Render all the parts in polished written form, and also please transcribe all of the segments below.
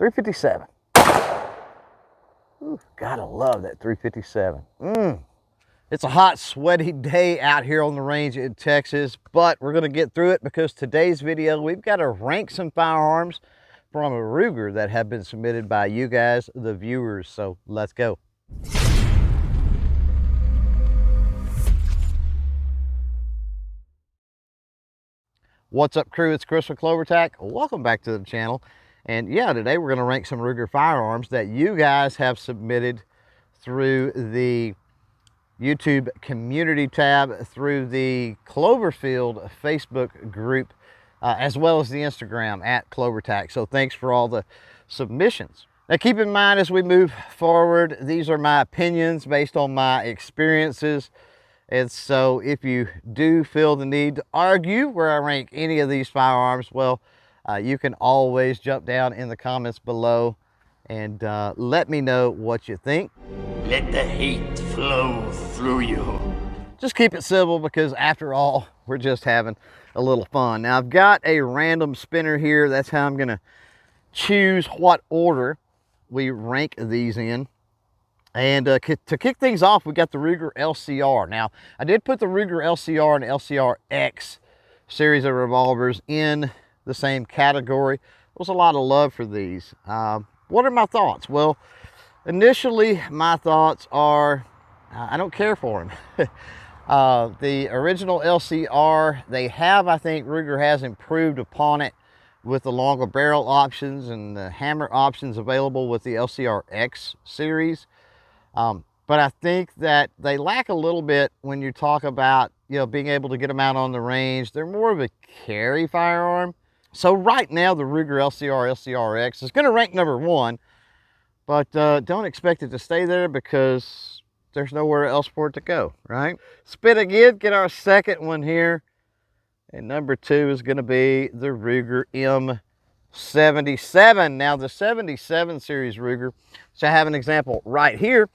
357. Ooh, gotta love that 357. It's a hot, sweaty day out here on the range in Texas, but we're gonna get through it because today's video, we've got to rank some firearms from a Ruger that have been submitted by you guys, the viewers. So let's go. What's up, crew? It's Chris with CloverTac. Welcome back to the channel. And yeah, today we're going to rank some Ruger firearms that you guys have submitted through the YouTube community tab, through the Cloverfield Facebook group, as well as the Instagram at CloverTac. So thanks for all the submissions. Now keep in mind as we move forward, these are my opinions based on my experiences. And so if you do feel the need to argue where I rank any of these firearms, well, you can always jump down in the comments below and let me know what you think. Let the hate flow through you. Just keep it civil because after all, we're just having a little fun. Now I've got a random spinner here. That's how I'm gonna choose what order we rank these in. And to kick things off, we got the Ruger LCR. Now, I did put the Ruger LCR and LCRX series of revolvers in the same category. There was a lot of love for these. What are my thoughts? Well, initially, my thoughts are, I don't care for them. The original LCR, I think Ruger has improved upon it with the longer barrel options and the hammer options available with the LCRX series. But I think that they lack a little bit when you talk about, being able to get them out on the range. They're more of a carry firearm. So right now, the Ruger LCR-LCRX is going to rank number 1, but don't expect it to stay there because there's nowhere else for it to go, right? Spin again, get our second one here. And number 2 is going to be the Ruger M77. Now the 77 series Ruger, so I have an example right here,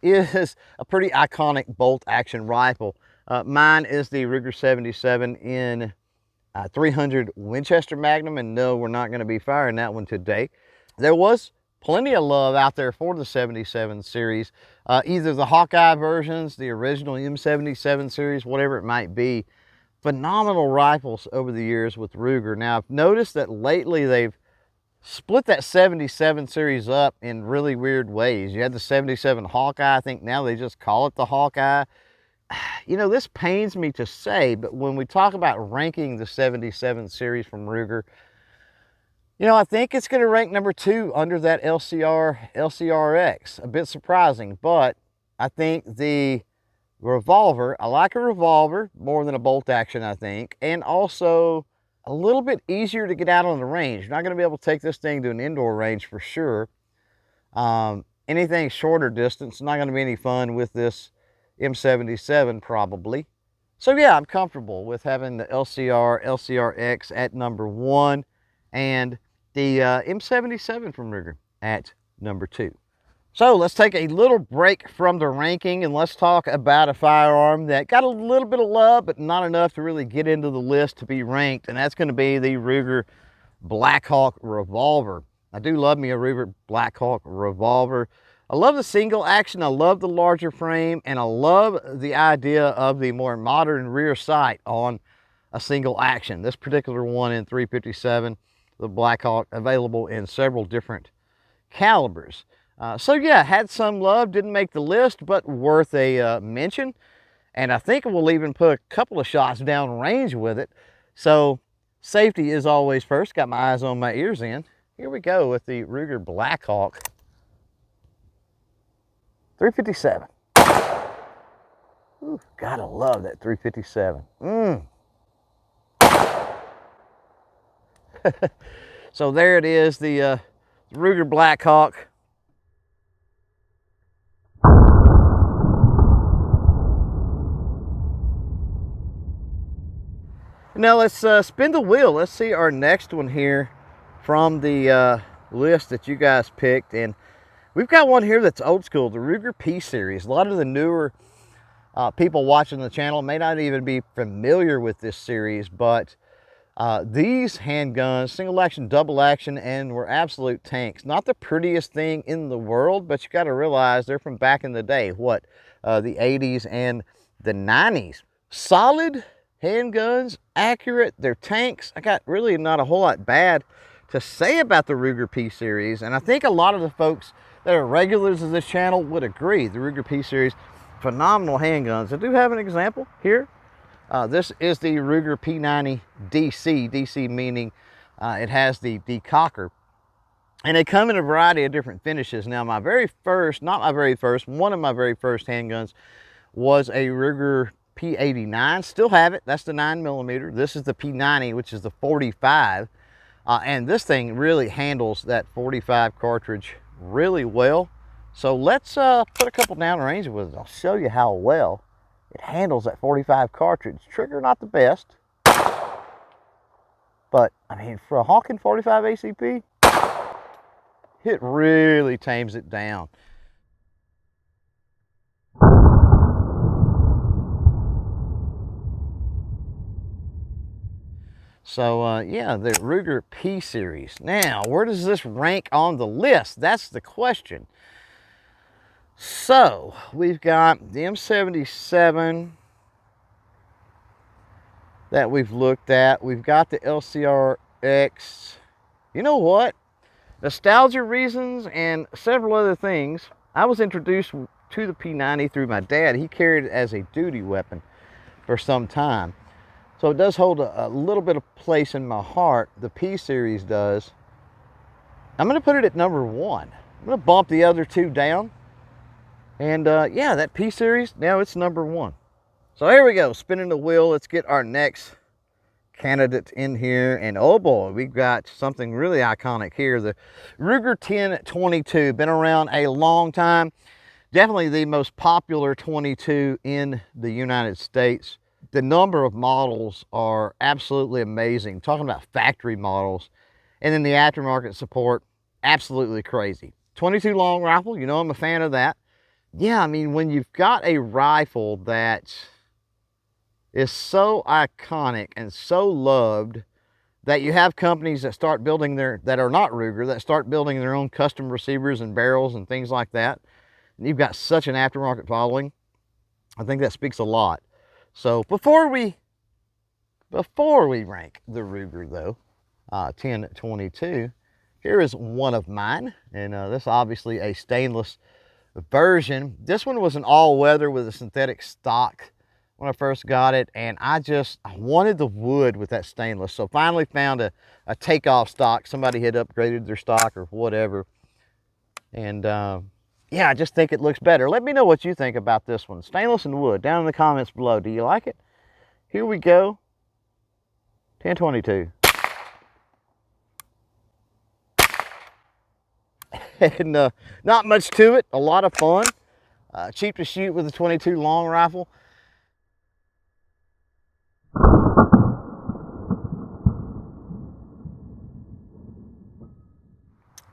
is a pretty iconic bolt action rifle. Mine is the Ruger 77 in 300 Winchester Magnum, and no, we're not going to be firing that one today. There was plenty of love out there for the 77 series, either the Hawkeye versions, the original M77 series, whatever it might be. Phenomenal rifles over the years with Ruger. Now, I've noticed that lately they've split that 77 series up in really weird ways. You had the 77 Hawkeye. I think now they just call it the Hawkeye. This pains me to say, but when we talk about ranking the 77 series from Ruger, I think it's going to rank number 2 under that LCR-LCRX. A bit surprising, but I think the revolver, I like a revolver more than a bolt action, I think, and also a little bit easier to get out on the range. You're not going to be able to take this thing to an indoor range for sure. Anything shorter distance, not going to be any fun with this M77 probably. So yeah, I'm comfortable with having the LCR-LCRX at number 1 and the M77 from Ruger at number 2. So let's take a little break from the ranking and let's talk about a firearm that got a little bit of love, but not enough to really get into the list to be ranked, and that's going to be the Ruger Blackhawk revolver. I do love me a Ruger Blackhawk revolver. I love the single action, I love the larger frame, and I love the idea of the more modern rear sight on a single action. This particular one in 357, the Blackhawk, available in several different calibers. So yeah, had some love, didn't make the list, but worth a mention. And I think we'll even put a couple of shots down range with it. So safety is always first. Got my eyes on my ears in. Here we go with the Ruger Blackhawk 357. Ooh, gotta love that 357. So there it is, the Ruger Blackhawk. Now let's spin the wheel. Let's see our next one here from the list that you guys picked. And we've got one here that's old school, the Ruger P series. A lot of the newer people watching the channel may not even be familiar with this series, but These handguns, single action, double action, and were absolute tanks. Not the prettiest thing in the world, but you got to realize they're from back in the day. What? The 80s and the 90s. Solid handguns, accurate. They're tanks. I got really not a whole lot bad to say about the Ruger P series, and I think a lot of the folks that are regulars of this channel would agree. The Ruger P series, phenomenal handguns. I do have an example here. This is the Ruger P90 DC. DC meaning it has the decocker, and they come in a variety of different finishes. Now, my very first, not my very first, one of my very first handguns was a Ruger P89. Still have it. That's the 9mm. This is the P90, which is the 45. And this thing really handles that 45 cartridge really well. So let's put a couple downrange with it. I'll show you how well it handles that 45 cartridge. Trigger not the best, but I mean, for a honking 45 ACP, it really tames it down. So yeah, the Ruger P series. Now, where does this rank on the list? That's the question. So we've got the M77 that we've looked at. We've got the LCRX. You know what? Nostalgia reasons and several other things. I was introduced to the P90 through my dad. He carried it as a duty weapon for some time. So it does hold a little bit of place in my heart. The P series does. I'm going to put it at number 1. I'm going to bump the other two down. And yeah, that P series, now it's number 1. So here we go, spinning the wheel. Let's get our next candidate in here. And oh boy, we've got something really iconic here. The Ruger 1022, been around a long time. Definitely the most popular 22 in the United States. The number of models are absolutely amazing. Talking about factory models. And then the aftermarket support, absolutely crazy. 22 long rifle, you know I'm a fan of that. Yeah, I mean, when you've got a rifle that is so iconic and so loved that you have companies that start building that are not Ruger, that start building their own custom receivers and barrels and things like that. And you've got such an aftermarket following. I think that speaks a lot. So before we rank the Ruger though, 1022, here is one of mine. And this is obviously a stainless version. This one was an all-weather with a synthetic stock when I first got it, and I wanted the wood with that stainless. So finally found a takeoff stock. Somebody had upgraded their stock or whatever, and yeah, I just think it looks better. Let me know what you think about this one, stainless and wood, down in the comments below. Do you like it? Here we go. 1022. And not much to it, a lot of fun. Cheap to shoot with a 22 long rifle.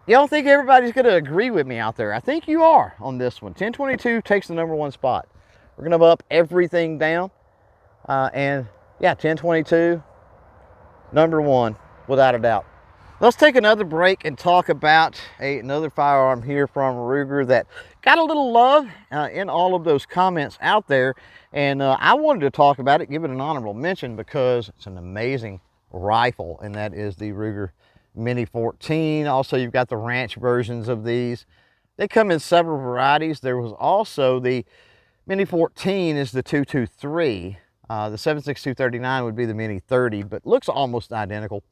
You don't think everybody's going to agree with me out there? I think you are on this one. 1022 takes the number 1 spot. We're going to bump everything down. And yeah, 1022, number 1, without a doubt. Let's take another break and talk about another firearm here from Ruger that got a little love in all of those comments out there. And I wanted to talk about it, give it an honorable mention because it's an amazing rifle, and that is the Ruger Mini 14. Also, you've got the ranch versions of these. They come in several varieties. There was also the Mini 14 is the 223. The 7.6239 would be the Mini 30, but looks almost identical.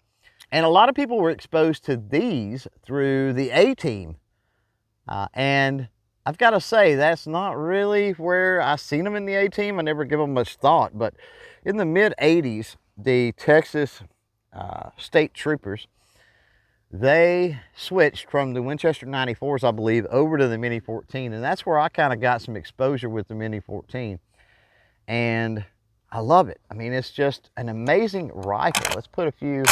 And a lot of people were exposed to these through the A-Team. And I've got to say, that's not really where I seen them in the A-Team. I never give them much thought. But in the mid-'80s, the Texas State Troopers, they switched from the Winchester 94s, I believe, over to the Mini 14. And that's where I kind of got some exposure with the Mini 14. And I love it. I mean, it's just an amazing rifle. Let's put a few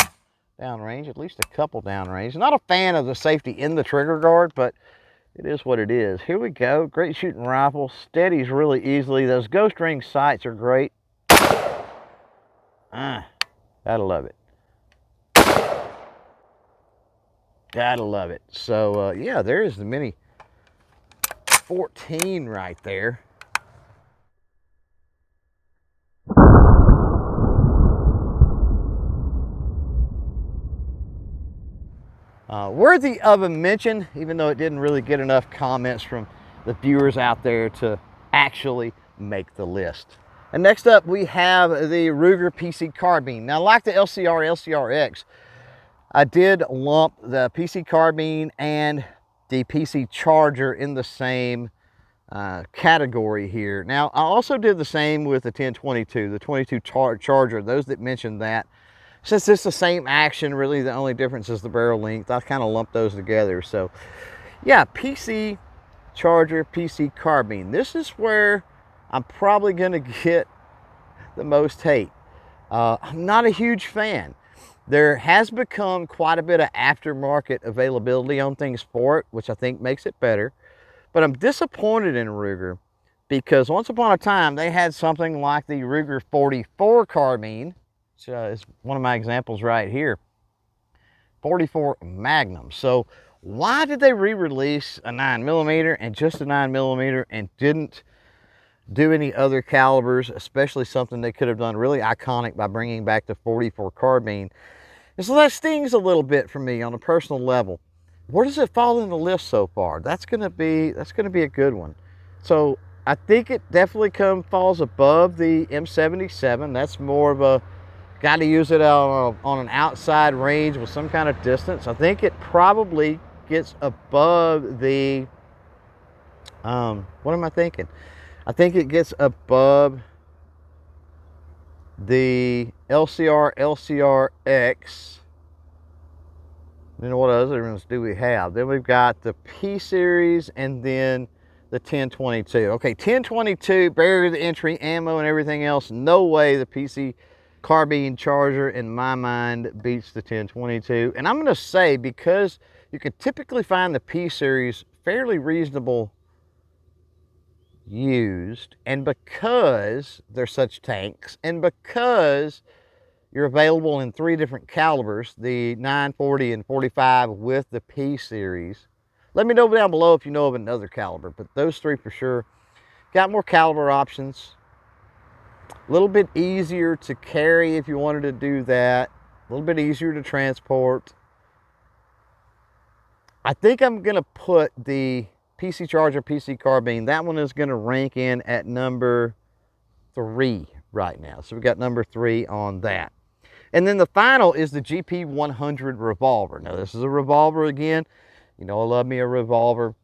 downrange, at least a couple downrange. Not a fan of the safety in the trigger guard, but it is what it is. Here we go. Great shooting rifle. Steadies really easily. Those ghost ring sights are great. Gotta love it. Gotta love it. So yeah, there's the Mini 14 right there. Worthy of a mention, even though it didn't really get enough comments from the viewers out there to actually make the list. And next up, we have the Ruger PC carbine. Now, like the LCR-LCRX, I did lump the PC carbine and the PC charger in the same category here. Now, I also did the same with the 1022, the 22 charger. Those that mentioned that, since it's the same action, really the only difference is the barrel length, I kind of lumped those together. So yeah, PC charger, PC carbine. This is where I'm probably going to get the most hate. I'm not a huge fan. There has become quite a bit of aftermarket availability on things for it, which I think makes it better. But I'm disappointed in Ruger because once upon a time they had something like the Ruger 44 carbine, which is one of my examples right here, 44 Magnum. So why did they re-release a 9mm and just a 9mm and didn't do any other calibers, especially something they could have done really iconic by bringing back the 44 carbine? And so that stings a little bit for me on a personal level. Where does it fall in the list so far? That's gonna be a good one. So I think it definitely falls above the M77. That's more of a, got to use it on an outside range with some kind of distance. I think it probably gets above the, what am I thinking? I think it gets above the LCR-LCRX. Then what other ones do we have? Then we've got the P series and then the 1022. Okay, 1022, barrier to entry, ammo and everything else. No way the PC carbine charger in my mind beats the 1022. And I'm going to say, because you could typically find the P series fairly reasonable used, and because they're such tanks, and because you're available in 3 different calibers, the 940 and 45 with the P series. Let me know down below if you know of another caliber, but those 3 for sure. Got more caliber options. A little bit easier to carry if you wanted to do that. A little bit easier to transport. I think I'm gonna put the PC charger, PC carbine, that one is gonna rank in at number 3 right now. So we got number 3 on that. And then the final is the GP100 revolver. Now this is a revolver again. You know I love me a revolver.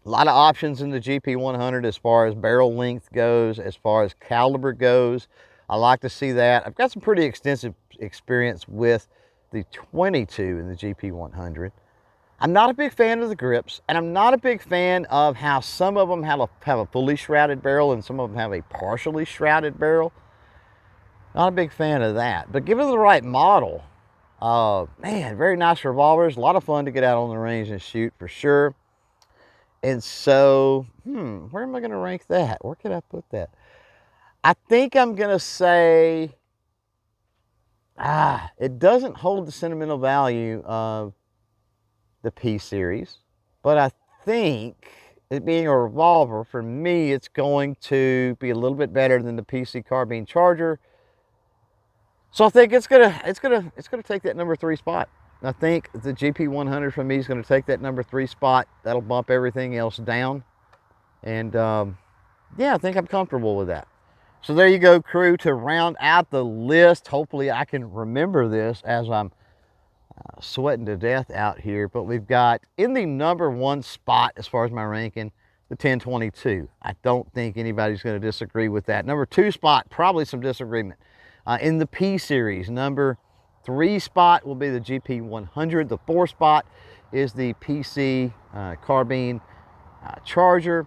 A lot of options in the GP100 as far as barrel length goes, as far as caliber goes. I like to see that. I've got some pretty extensive experience with the 22 in the GP100. I'm not a big fan of the grips, and I'm not a big fan of how some of them have a fully shrouded barrel and some of them have a partially shrouded barrel. Not a big fan of that, but given the right model, man, very nice revolvers. A lot of fun to get out on the range and shoot for sure. And so, where am I going to rank that? Where can I put that? I think I'm going to say, it doesn't hold the sentimental value of the P series, but I think it being a revolver, for me, it's going to be a little bit better than the PC carbine charger. So I think it's gonna take that number 3 spot. I think the GP100 for me is going to take that number 3 spot. That'll bump everything else down. And yeah, I think I'm comfortable with that. So there you go, crew, to round out the list. Hopefully I can remember this as I'm sweating to death out here. But we've got in the number 1 spot as far as my ranking, the 1022. I don't think anybody's going to disagree with that. Number 2 spot, probably some disagreement. In the P series, number 3 spot will be the GP100. The 4 spot is the PC carbine charger.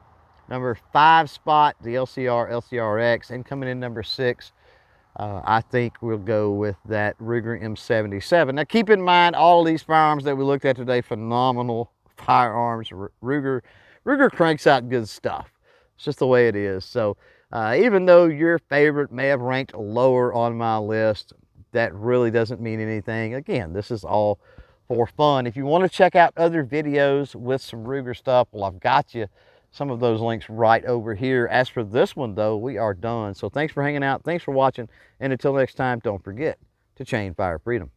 Number 5 spot, the LCR-LCRX. And coming in number 6, I think we'll go with that Ruger M77. Now keep in mind, all of these firearms that we looked at today, phenomenal firearms. Ruger cranks out good stuff. It's just the way it is. So even though your favorite may have ranked lower on my list, that really doesn't mean anything. Again, this is all for fun. If you want to check out other videos with some Ruger stuff, well, I've got you some of those links right over here. As for this one though, we are done. So thanks for hanging out, thanks for watching, and until next time, don't forget to chain fire freedom.